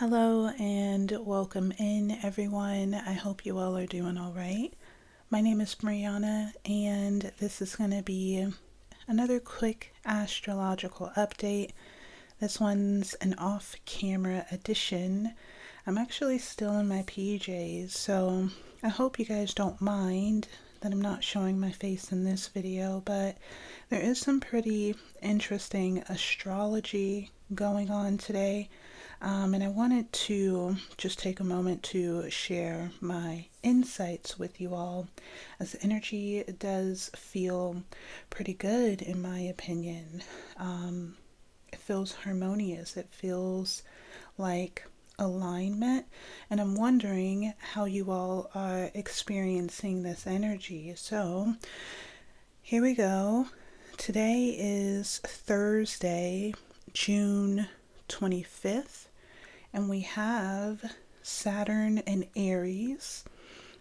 Hello and welcome in, everyone. I hope you all are doing all right. My name is Mariana, and this is going to be another quick astrological update. This one's an off-camera edition. I'm actually still in my PJs, so I hope you guys don't mind that I'm not showing my face in this video, but there is some pretty interesting astrology going on today. And I wanted to just take a moment to share my insights with you all, as the energy does feel pretty good in my opinion. It feels harmonious, it feels like alignment, and I'm wondering how you all are experiencing this energy. So here we go. Today is Thursday, June 25th. And we have Saturn in Aries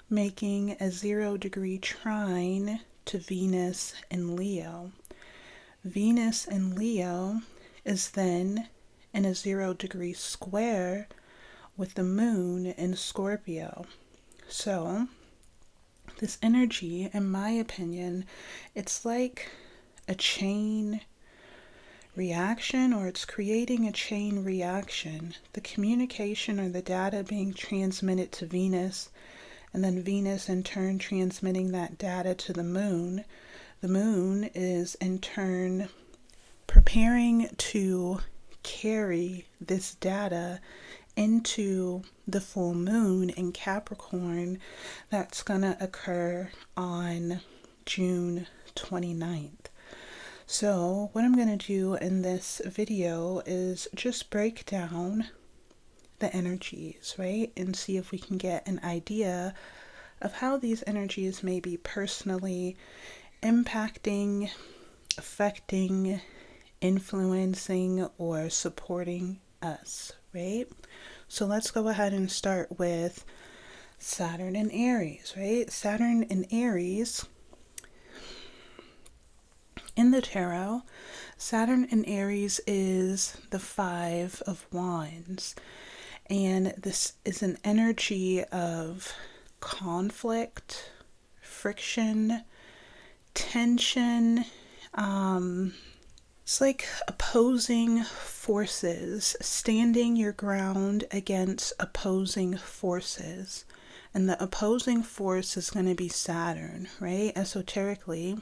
making a 0-degree trine to Venus in Leo. Venus in Leo is then in a 0-degree square with the moon in Scorpio. So this energy, in my opinion, it's like a chain reaction, or it's creating a chain reaction. The communication or the data being transmitted to Venus, and then Venus in turn transmitting that data to the moon. The moon is in turn preparing to carry this data into the full moon in Capricorn that's going to occur on June 29th. So what I'm going to do in this video is just break down the energies, right? And see if we can get an idea of how these energies may be personally impacting, affecting, influencing, or supporting us, right? So let's go ahead and start with Saturn in Aries, right? Saturn in Aries. In the tarot, Saturn in Aries is the Five of Wands, and this is an energy of conflict, friction, tension. It's like opposing forces, standing your ground against opposing forces. And the opposing force is going to be Saturn, right? Esoterically,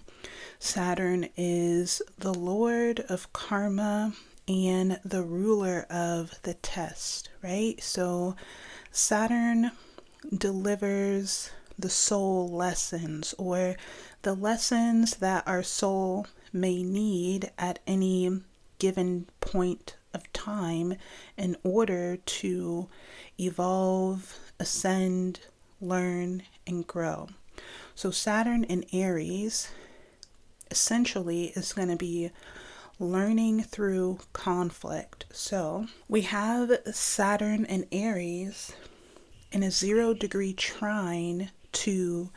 Saturn is the lord of karma and the ruler of the test, right? So Saturn delivers the soul lessons, or the lessons that our soul may need at any given point of time in order to evolve, ascend, learn, and grow. So Saturn in Aries essentially is going to be learning through conflict. So we have Saturn in Aries in a 0-degree trine to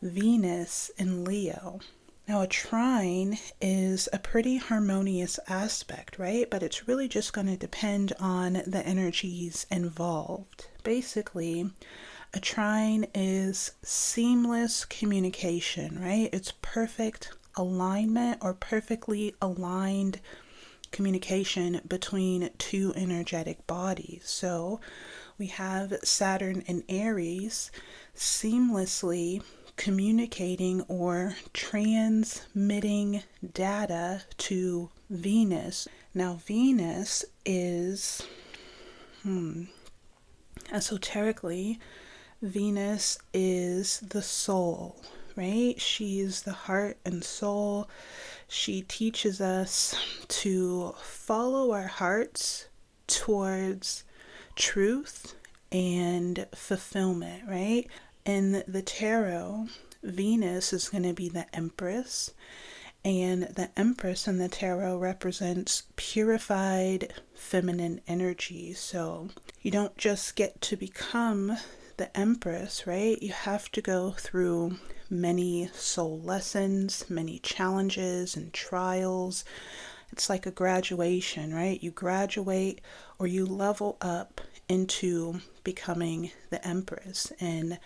Venus in Leo. Now, a trine is a pretty harmonious aspect, right? But it's really just going to depend on the energies involved. Basically, a trine is seamless communication, right? It's perfect alignment or perfectly aligned communication between two energetic bodies. So we have Saturn in Aries seamlessly communicating or transmitting data to Venus. Now, Venus is, esoterically, Venus is the soul, right? She's the heart and soul. She teaches us to follow our hearts towards truth and fulfillment, right? In the tarot, Venus is going to be the Empress, and the Empress in the tarot represents purified feminine energy. So you don't just get to become the Empress, right? You have to go through many soul lessons, many challenges and trials. It's like a graduation, right? You graduate or you level up into becoming the Empress. And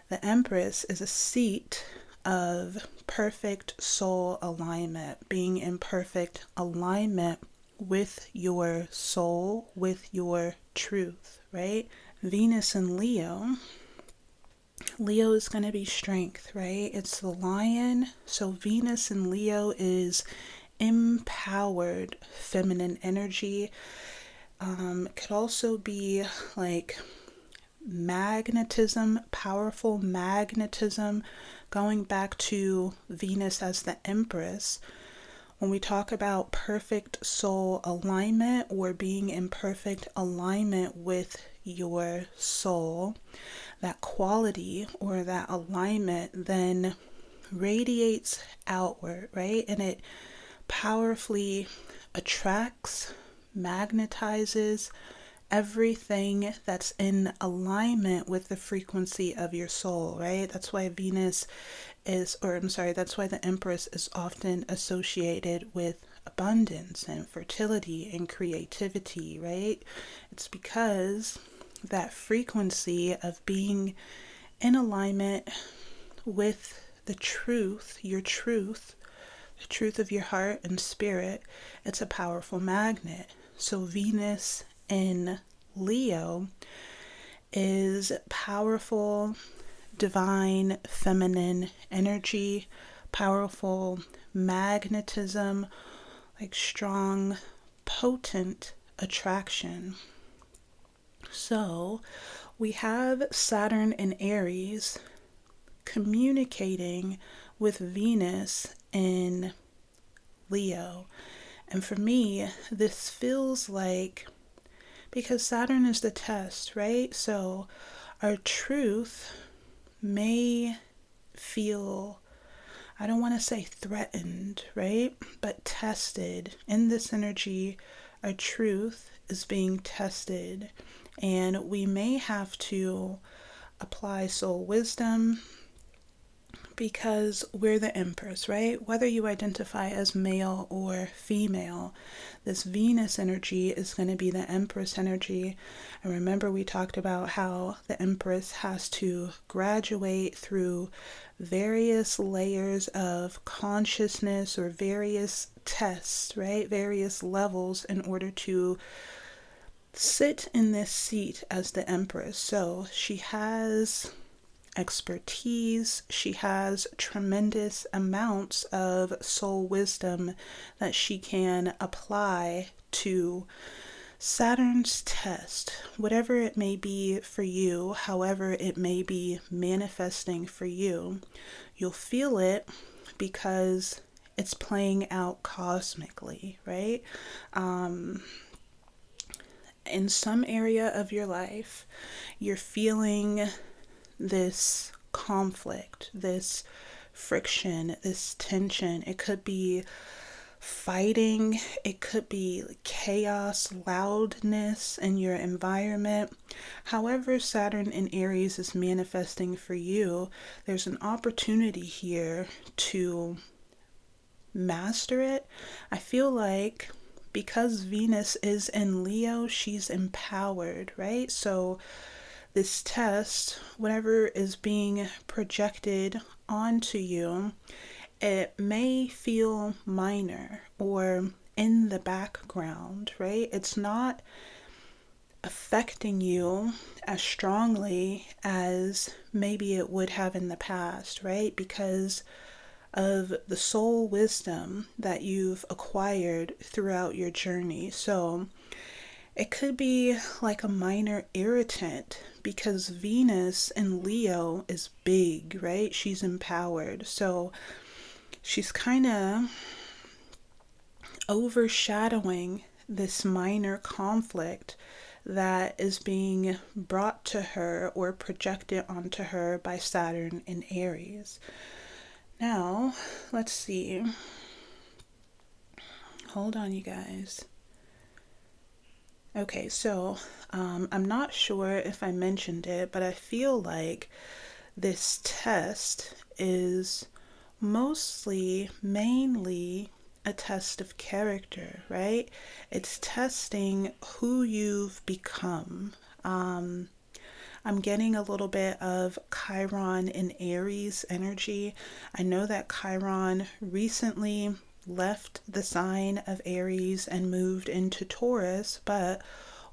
the Empress is a seat of perfect soul alignment, being in perfect alignment with your soul, with your truth, right? Venus and Leo. Leo is going to be strength, right? It's the lion. So Venus in Leo is empowered feminine energy. It could also be like magnetism, powerful magnetism, going back to Venus as the Empress. When we talk about perfect soul alignment or being in perfect alignment with your soul, that quality or that alignment then radiates outward, right? And it powerfully attracts, magnetizes everything that's in alignment with the frequency of your soul, right? That's why that's why the Empress is often associated with abundance and fertility and creativity, right? It's because that frequency of being in alignment with the truth, your truth, the truth of your heart and spirit, it's a powerful magnet. So Venus in Leo is powerful, divine, feminine energy, powerful magnetism, like strong, potent attraction. So we have Saturn in Aries communicating with Venus in Leo. And for me, this feels like, because Saturn is the test, right? So our truth may feel, I don't want to say threatened, right? But tested. In this energy, our truth is being tested. And we may have to apply soul wisdom, because we're the Empress, right? Whether you identify as male or female, this Venus energy is going to be the Empress energy. And remember, we talked about how the Empress has to graduate through various layers of consciousness or various tests, right? Various levels in order to sit in this seat as the Empress. So she has expertise, she has tremendous amounts of soul wisdom that she can apply to Saturn's test, whatever it may be for you, however it may be manifesting for you. You'll feel it because it's playing out cosmically, right? In some area of your life, you're feeling this conflict, this friction, this tension. It could be fighting, it could be chaos, loudness in your environment. However Saturn in Aries is manifesting for you, there's an opportunity here to master it. I feel like because Venus is in Leo, she's empowered, right? So this test, whatever is being projected onto you, it may feel minor or in the background, right? It's not affecting you as strongly as maybe it would have in the past, right? Because of the soul wisdom that you've acquired throughout your journey. So it could be like a minor irritant because Venus in Leo is big, right? She's empowered. So she's kind of overshadowing this minor conflict that is being brought to her or projected onto her by Saturn in Aries. Now, let's see. Hold on, you guys. Okay, so I'm not sure if I mentioned it, but I feel like this test is mainly a test of character, right? It's testing who you've become. I'm getting a little bit of Chiron in Aries energy. I know that Chiron recently left the sign of Aries and moved into Taurus, but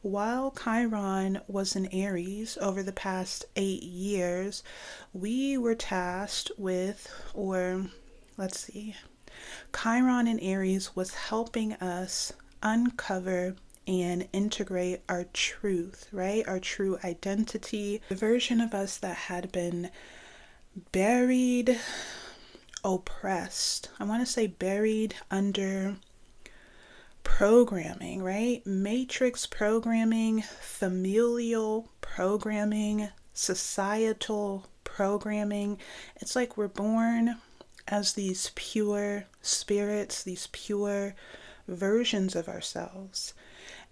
while Chiron was in Aries over the past 8 years, we were tasked with, or let's see, Chiron in Aries was helping us uncover and integrate our truth, right? Our true identity, the version of us that had been buried, oppressed. I want to say buried under programming, right? Matrix programming, familial programming, societal programming. It's like we're born as these pure spirits, these pure versions of ourselves.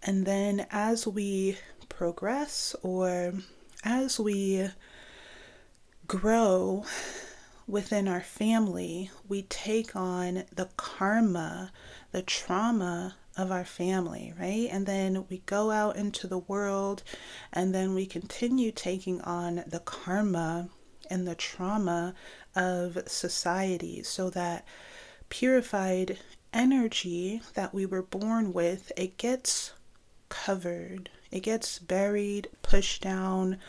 And then as we progress or as we grow within our family, we take on the karma, the trauma of our family, right? And then we go out into the world and then we continue taking on the karma and the trauma of society, so that purified energy that we were born with, it gets covered, it gets buried, pushed down,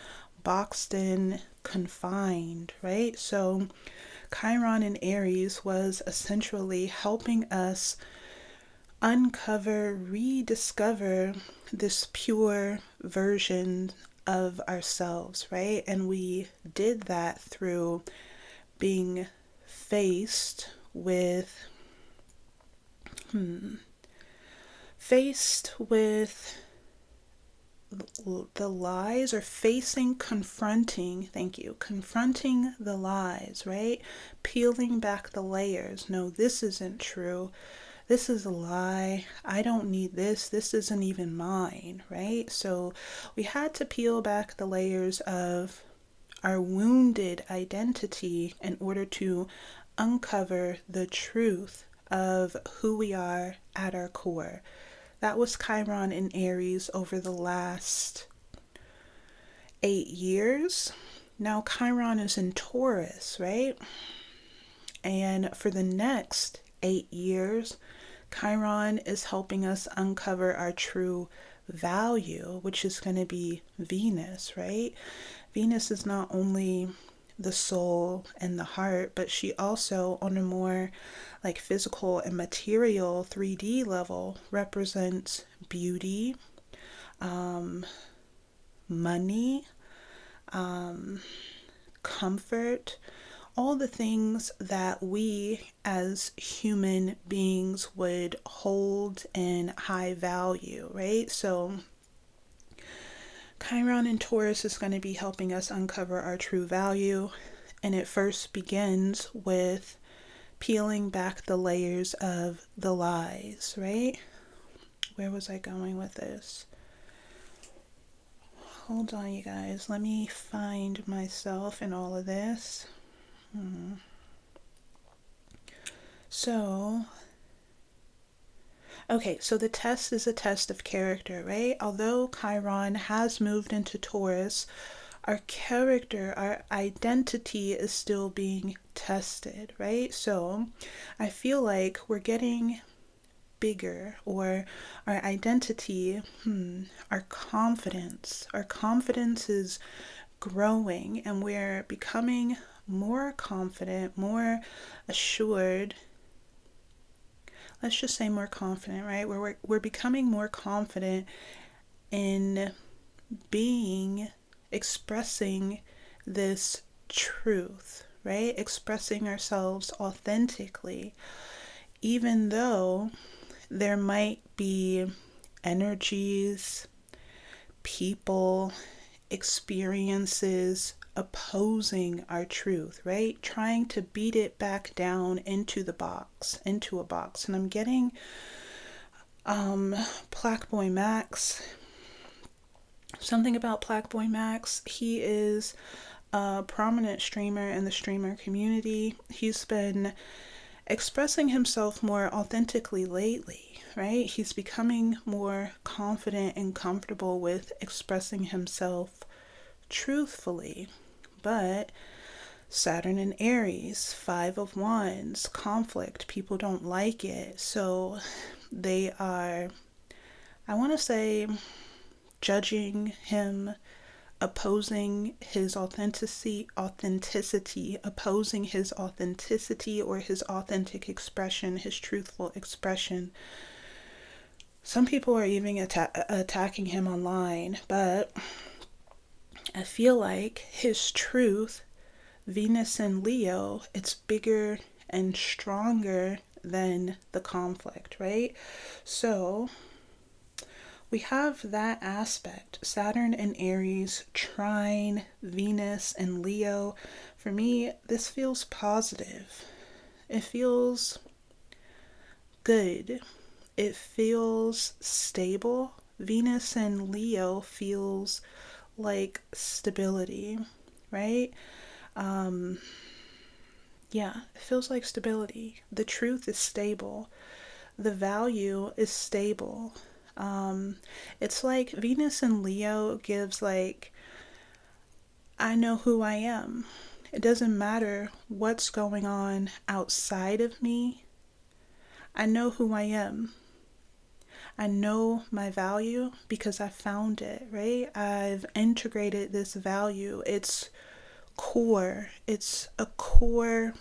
boxed in, confined, right? So Chiron in Aries was essentially helping us uncover, rediscover this pure version of ourselves, right? And we did that through being faced with the lies, or confronting the lies, right? Peeling back the layers. No, this isn't true. This is a lie. I don't need this. This isn't even mine, right? So we had to peel back the layers of our wounded identity in order to uncover the truth of who we are at our core. That was Chiron in Aries over the last 8 years. Now Chiron is in Taurus, right? And for the next 8 years, Chiron is helping us uncover our true value, which is going to be Venus, right? Venus is not only the soul and the heart, but she also, on a more like physical and material 3D level, represents beauty, money, comfort, all the things that we as human beings would hold in high value, right? So Chiron in Taurus is going to be helping us uncover our true value, and it first begins with peeling back the layers of the lies, right? Where was I going with this? Hold on, you guys. Let me find myself in all of this. So the test is a test of character, right? Although Chiron has moved into Taurus, our character, our identity is still being tested, right? So I feel like we're getting bigger, or our identity, our confidence is growing, and we're becoming more confident, more assured. Let's just say more confident, right? We're becoming more confident in expressing this truth, right? Expressing ourselves authentically, even though there might be energies, people, experiences opposing our truth, right? Trying to beat it back down into a box. And I'm getting Black Boy Max. Something about Black Boy Max. He is a prominent streamer in the streamer community. He's been expressing himself more authentically lately, right? He's becoming more confident and comfortable with expressing himself truthfully. But Saturn in Aries, Five of Wands, conflict, people don't like it. So they are, I want to say, judging him, opposing his authenticity, opposing his authenticity or his authentic expression, his truthful expression. Some people are even attacking him online, but I feel like his truth, Venus and Leo, it's bigger and stronger than the conflict, right? So we have that aspect, Saturn and Aries trine Venus and Leo. For me, this feels positive. It feels good. It feels stable. Venus and Leo feels like stability, right? Yeah, it feels like stability. The truth is stable. The value is stable. It's like Venus and Leo gives like, I know who I am. It doesn't matter what's going on outside of me. I know who I am. I know my value because I found it, right? I've integrated this value. It's core. It's a core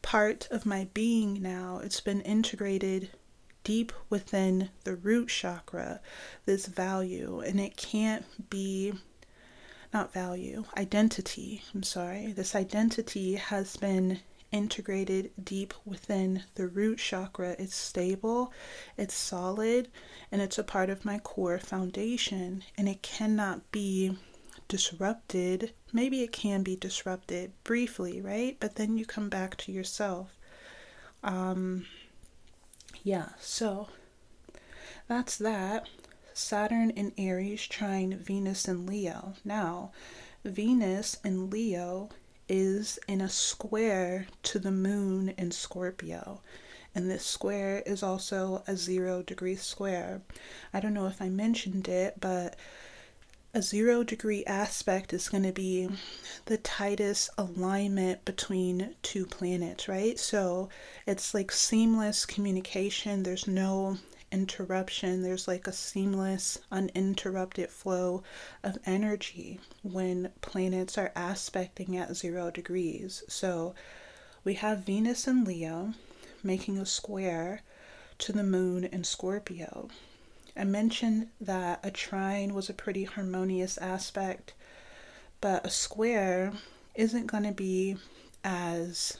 part of my being now. It's been integrated deep within the root chakra, this value, and it can't be, not value, identity. I'm sorry. This identity has been integrated deep within the root chakra. It's stable, it's solid, and it's a part of my core foundation, and it cannot be disrupted. Maybe it can be disrupted briefly, right? But then you come back to yourself. Yeah, so that's that. Saturn in Aries trine Venus in Leo. Now, Venus in Leo is in a square to the moon in Scorpio. And this square is also a 0-degree square. I don't know if I mentioned it, but a 0-degree aspect is going to be the tightest alignment between two planets, right? So it's like seamless communication. There's no interruption. There's like a seamless, uninterrupted flow of energy when planets are aspecting at 0 degrees. So we have Venus and Leo making a square to the moon in Scorpio. I mentioned that a trine was a pretty harmonious aspect, but a square isn't going to be as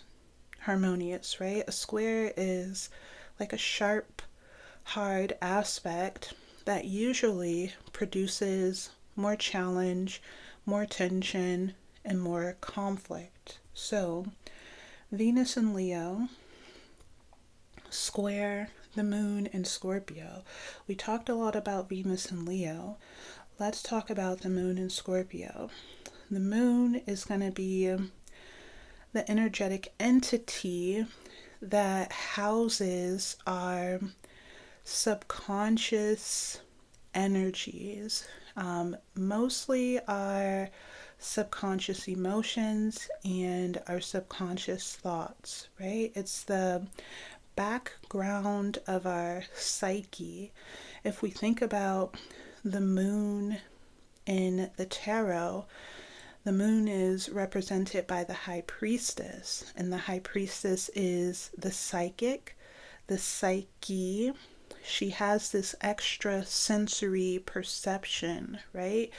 harmonious, right? A square is like a sharp, hard aspect that usually produces more challenge, more tension, and more conflict. So, Venus and Leo square the moon in Scorpio. We talked a lot about Venus and Leo. Let's talk about the moon in Scorpio. The moon is going to be the energetic entity that houses our subconscious energies, mostly our subconscious emotions and our subconscious thoughts, right? It's the background of our psyche. If we think about the moon in the tarot, the moon is represented by the high priestess, and the high priestess is the psychic, the psyche. She has this extra sensory perception, right?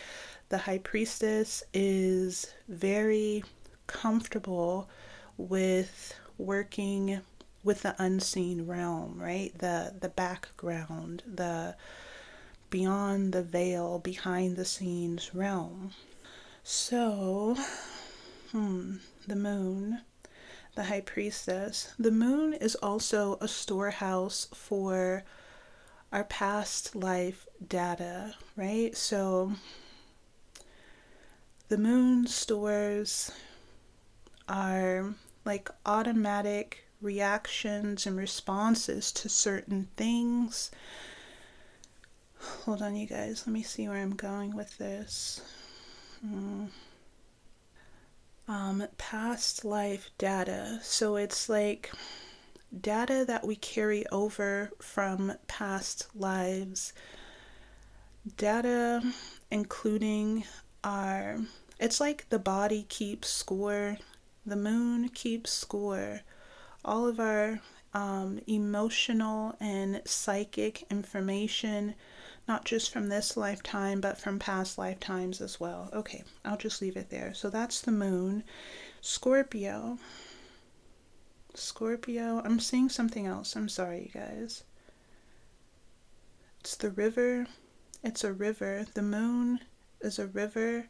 The high priestess is very comfortable with working with the unseen realm, right? The background, the beyond the veil, behind the scenes realm. So, the moon, the high priestess. The moon is also a storehouse for our past life data, right? So, the moon stores our like automatic reactions and responses to certain things. Hold on, you guys. Let me see where I'm going with this. Past life data. So it's like data that we carry over from past lives. Data including our, it's like the body keeps score, the moon keeps score, all of our emotional and psychic information, not just from this lifetime, but from past lifetimes as well. Okay, I'll just leave it there. So that's the moon. Scorpio. Scorpio, I'm seeing something else. I'm sorry, you guys. It's the river. It's a river. The moon is a river.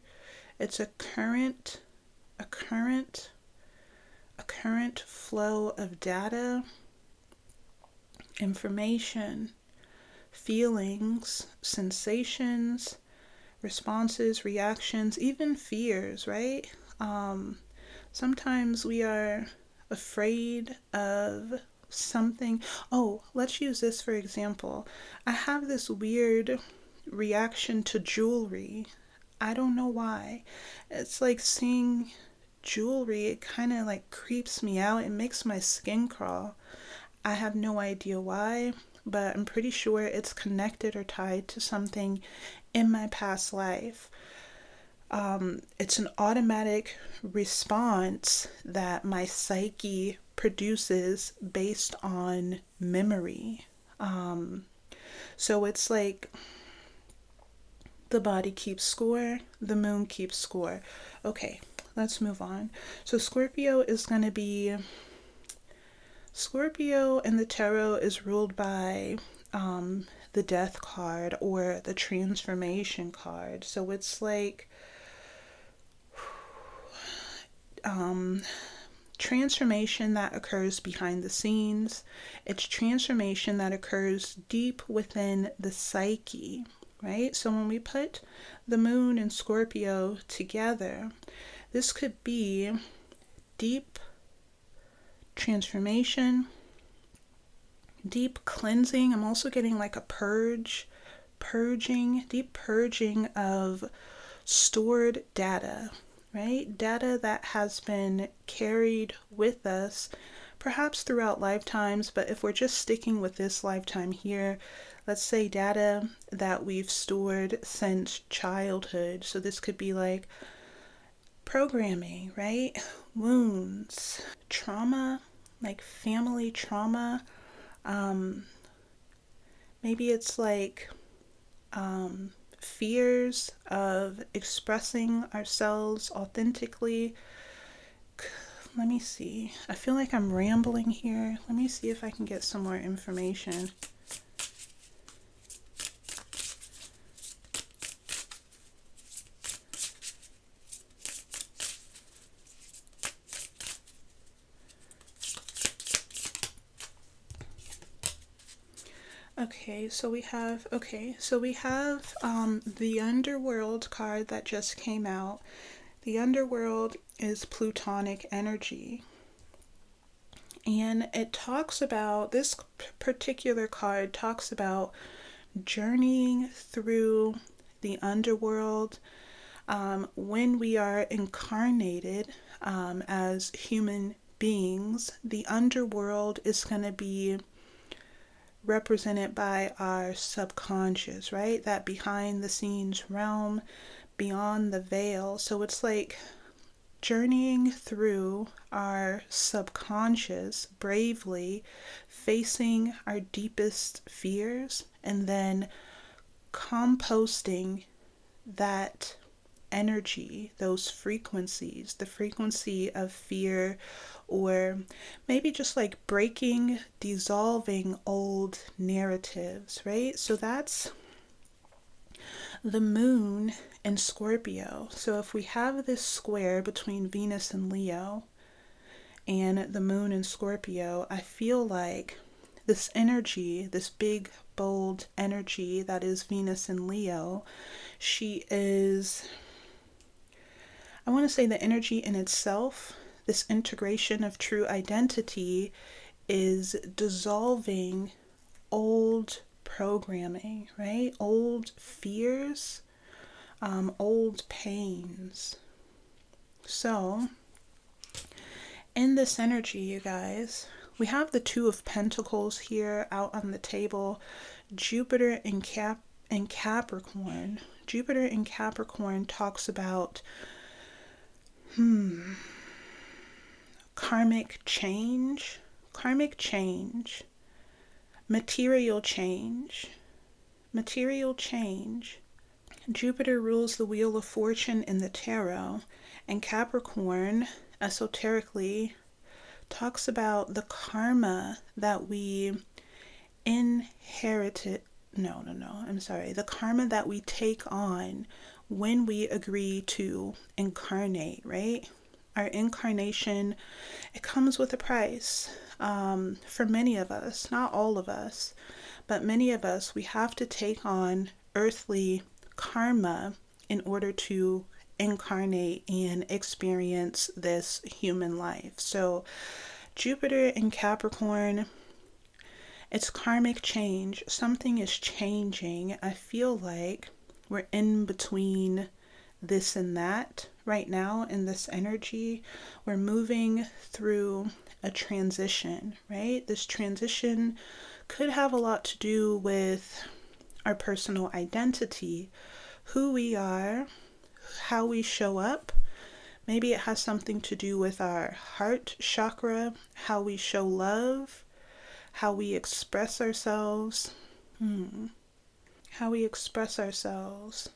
It's a current, a current, a current flow of data, information, feelings, sensations, responses, reactions, even fears, right? Sometimes we are afraid of something. Oh, let's use this for example. I have this weird reaction to jewelry. I don't know why. It's like seeing jewelry, it kind of like creeps me out. It makes my skin crawl. I have no idea why, but I'm pretty sure it's connected or tied to something in my past life. It's an automatic response that my psyche produces based on memory. So it's like the body keeps score, the moon keeps score. Okay, let's move on. So Scorpio is going to be, Scorpio in the tarot is ruled by the death card or the transformation card. So it's like transformation that occurs behind the scenes. It's transformation that occurs deep within the psyche, right? So when we put the moon and Scorpio together, this could be deep transformation, deep cleansing. I'm also getting like a purging, deep purging of stored data, right? Data that has been carried with us, perhaps throughout lifetimes, but if we're just sticking with this lifetime here, let's say data that we've stored since childhood. So this could be like programming, right? Wounds, trauma, like family trauma. Maybe it's like fears of expressing ourselves authentically. Let me see. I feel like I'm rambling here. Let me see if I can get some more information. Okay, so we have the Underworld card that just came out. The Underworld is Plutonic energy. And it talks about, this particular card talks about journeying through the underworld. When we are incarnated as human beings, the underworld is going to be represented by our subconscious, right? That behind the scenes realm, beyond the veil. So it's like journeying through our subconscious bravely, facing our deepest fears, and then composting that energy, those frequencies, the frequency of fear, or maybe just like breaking, dissolving old narratives, right? So that's the moon in Scorpio. So if we have this square between Venus and Leo and the moon in Scorpio, I feel like this energy, this big, bold energy that is Venus and Leo, she is, I want to say the energy in itself, this integration of true identity is dissolving old programming, right? Old fears, old pains. So, in this energy, you guys, we have the Two of Pentacles here out on the table. Jupiter in Capricorn. Jupiter in Capricorn talks about karmic change, material change. Jupiter rules the Wheel of Fortune in the tarot, and Capricorn, esoterically, talks about the karma that we inherited. The karma that we take on when we agree to incarnate, right? Our incarnation, it comes with a price. For many of us, not all of us, but many of us, we have to take on earthly karma in order to incarnate and experience this human life. So Jupiter in Capricorn, it's karmic change. Something is changing. I feel like we're in between this and that right now in this energy. We're moving through a transition, right? This transition could have a lot to do with our personal identity, who we are, how we show up. Maybe it has something to do with our heart chakra, how we show love, how we express ourselves. How we express ourselves.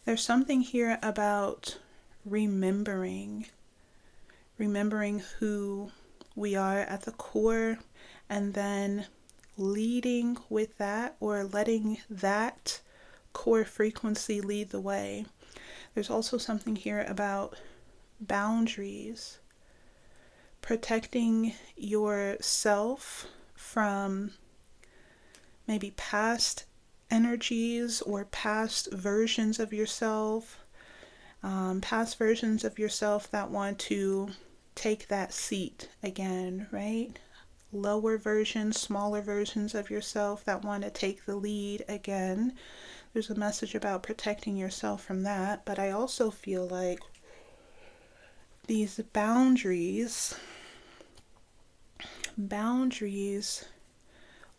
There's something here about remembering who we are at the core, and then leading with that, or letting that core frequency lead the way. There's also something here about boundaries, protecting yourself from maybe past energies or past versions of yourself, that want to take that seat again, right? Lower versions, smaller versions of yourself that want to take the lead again. There's a message about protecting yourself from that, but I also feel like these boundaries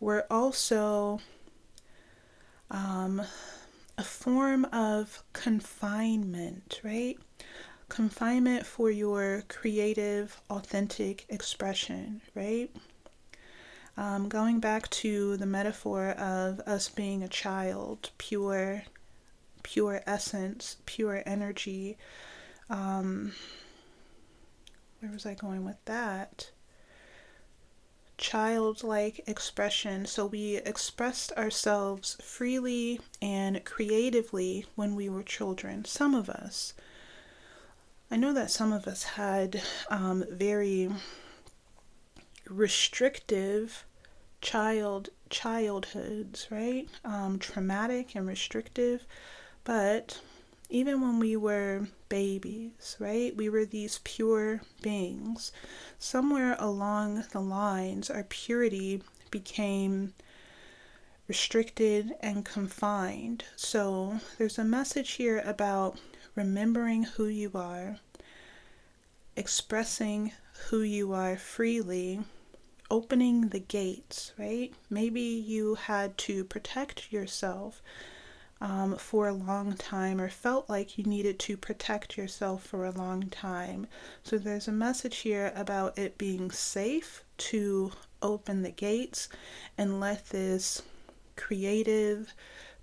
were also a form of confinement, right? Confinement for your creative, authentic expression, right? Going back to the metaphor of us being a child, pure essence, pure energy. Where was I going with that? Childlike expression. So we expressed ourselves freely and creatively when we were children. Some of us. I know that some of us had very restrictive childhoods, right? Traumatic and restrictive. But even when we were babies, right? We were these pure beings. Somewhere along the lines, our purity became restricted and confined. So there's a message here about remembering who you are, expressing who you are freely, opening the gates, right? Maybe you had to protect yourself for a long time, or felt like you needed to protect yourself for a long time. So there's a message here about it being safe to open the gates and let this creative,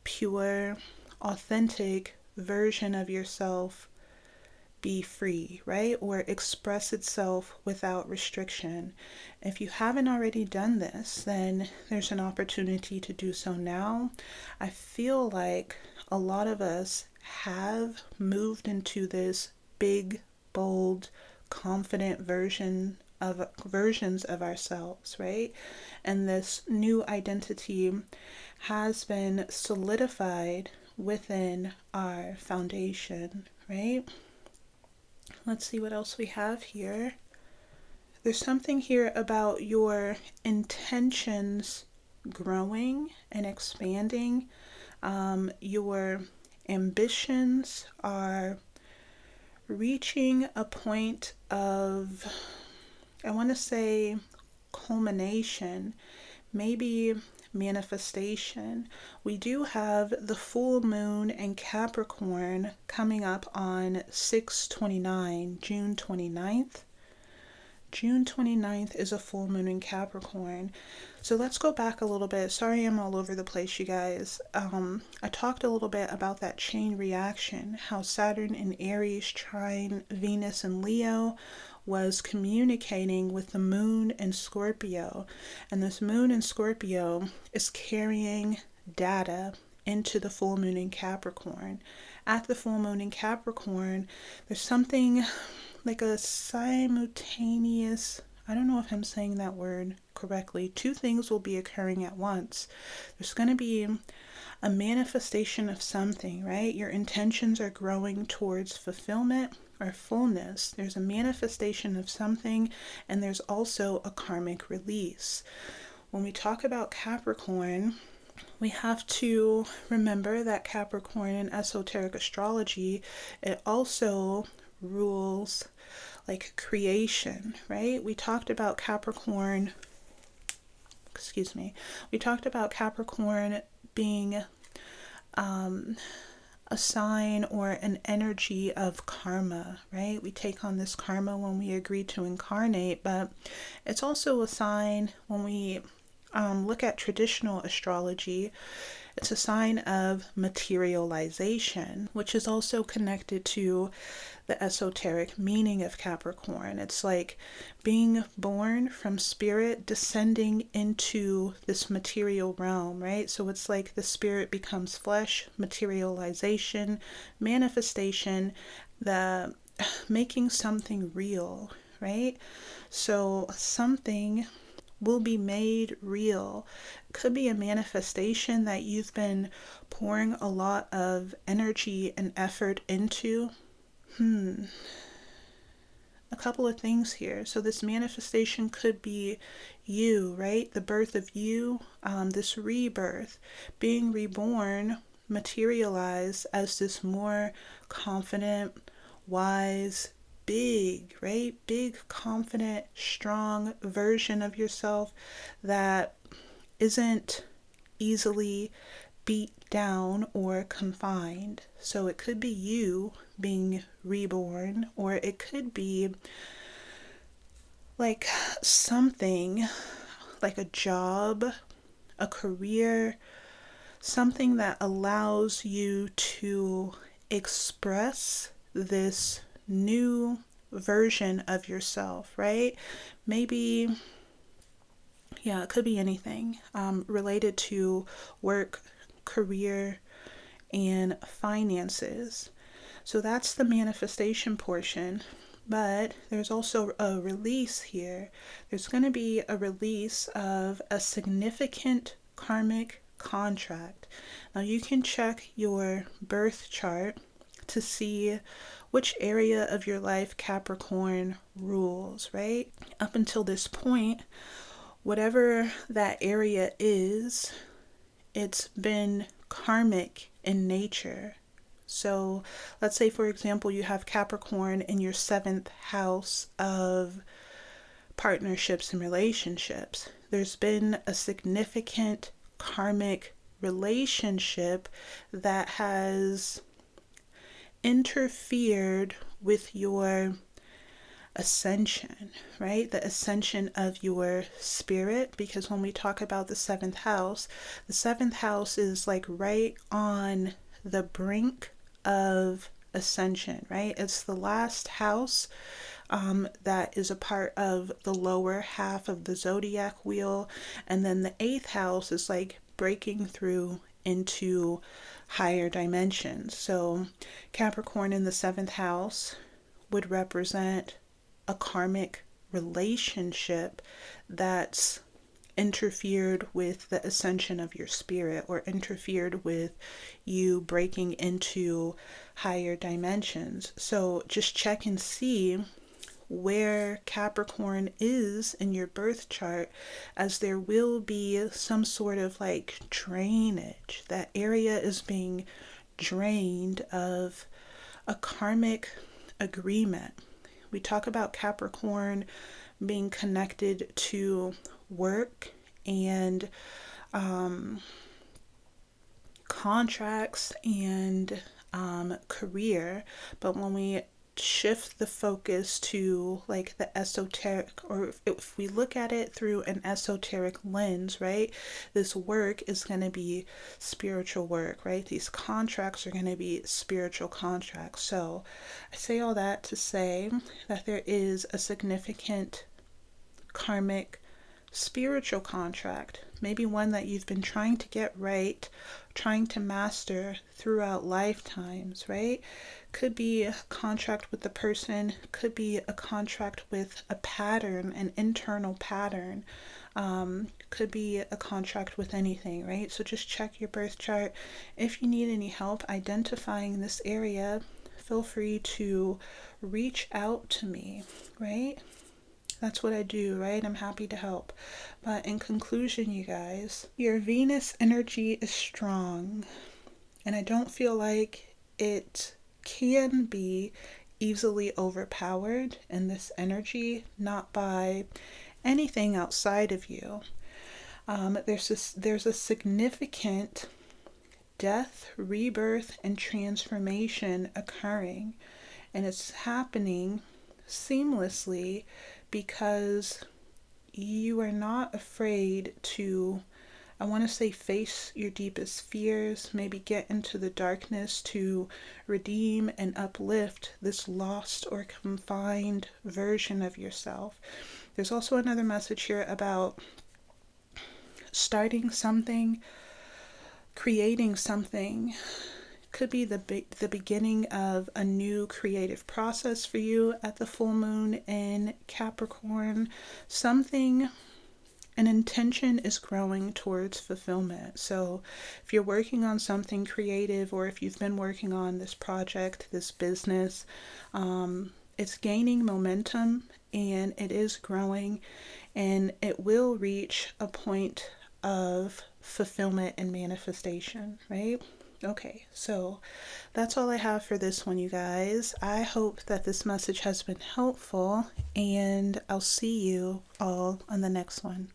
pure, authentic version of yourself be free, right? Or express itself without restriction. If you haven't already done this, then there's an opportunity to do so now. I feel like a lot of us have moved into this big, bold, confident versions of ourselves, right? And this new identity has been solidified within our foundation, right? Let's see what else we have here. There's something here about your intentions growing and expanding. Your ambitions are reaching a point of, I want to say, culmination, maybe manifestation. We do have the full moon in Capricorn coming up on 6/29, June 29th. June 29th is a full moon in Capricorn. So let's go back a little bit. Sorry I'm all over the place, you guys. I talked a little bit about that chain reaction, how Saturn in Aries trine Venus and Leo was communicating with the moon in Scorpio. And this moon in Scorpio is carrying data into the full moon in Capricorn. At the full moon in Capricorn, there's something like a simultaneous, I don't know if I'm saying that word correctly, two things will be occurring at once. There's going to be a manifestation of something, right? Your intentions are growing towards fulfillment or fullness. There's a manifestation of something, and there's also a karmic release. When we talk about Capricorn, we have to remember that Capricorn in esoteric astrology, it also rules like creation, right? We talked about Capricorn, we talked about Capricorn being a sign or an energy of karma, right? We take on this karma when we agree to incarnate, but it's also a sign when we look at traditional astrology. It's a sign of materialization, which is also connected to the esoteric meaning of Capricorn. It's like being born from spirit, descending into this material realm, right? So it's like the spirit becomes flesh, materialization, manifestation, the making something real, right? So something will be made real. Could be a manifestation that you've been pouring a lot of energy and effort into. A couple of things here. So this manifestation could be you, right? The birth of you, this rebirth, being reborn, materialize as this more confident, wise, big, right? Big, confident, strong version of yourself that isn't easily beat down or confined. So it could be you being reborn, or it could be like something like a job, a career, something that allows you to express this new version of yourself, right? Maybe, yeah, it could be anything related to work, career, and finances. So that's the manifestation portion. But there's also a release here. There's going to be a release of a significant karmic contract. Now you can check your birth chart to see which area of your life Capricorn rules, right? Up until this point, whatever that area is, it's been karmic in nature. So let's say, for example, you have Capricorn in your 7th house of partnerships and relationships. There's been a significant karmic relationship that has interfered with your ascension, right? The ascension of your spirit, because when we talk about the 7th house is like right on the brink of ascension, right? It's the last house that is a part of the lower half of the zodiac wheel, and then the 8th house is like breaking through into higher dimensions. So Capricorn in the 7th house would represent a karmic relationship that's interfered with the ascension of your spirit, or interfered with you breaking into higher dimensions. So just check and see where Capricorn is in your birth chart, as there will be some sort of like drainage. That area is being drained of a karmic agreement. We talk about Capricorn being connected to work and contracts and career, but when we shift the focus to like the esoteric, or if we look at it through an esoteric lens, right, this work is going to be spiritual work, right? These contracts are going to be spiritual contracts. So I say all that to say that there is a significant karmic spiritual contract, maybe one that you've been trying to get right, trying to master throughout lifetimes, right? Could be a contract with the person, could be a contract with a pattern, an internal pattern, could be a contract with anything, right? So just check your birth chart. If you need any help identifying this area, feel free to reach out to me, right? That's what I do, right? I'm happy to help. But in conclusion, you guys, your Venus energy is strong. And I don't feel like it can be easily overpowered in this energy, not by anything outside of you. There's a significant death, rebirth, and transformation occurring. And it's happening seamlessly because you are not afraid to, I want to say, face your deepest fears, maybe get into the darkness to redeem and uplift this lost or confined version of yourself. There's also another message here about starting something, creating something. Could be the beginning of a new creative process for you at the full moon in Capricorn. Something, an intention is growing towards fulfillment. So if you're working on something creative, or if you've been working on this project, this business, it's gaining momentum and it is growing, and it will reach a point of fulfillment and manifestation, right? Okay, so that's all I have for this one, you guys. I hope that this message has been helpful, and I'll see you all on the next one.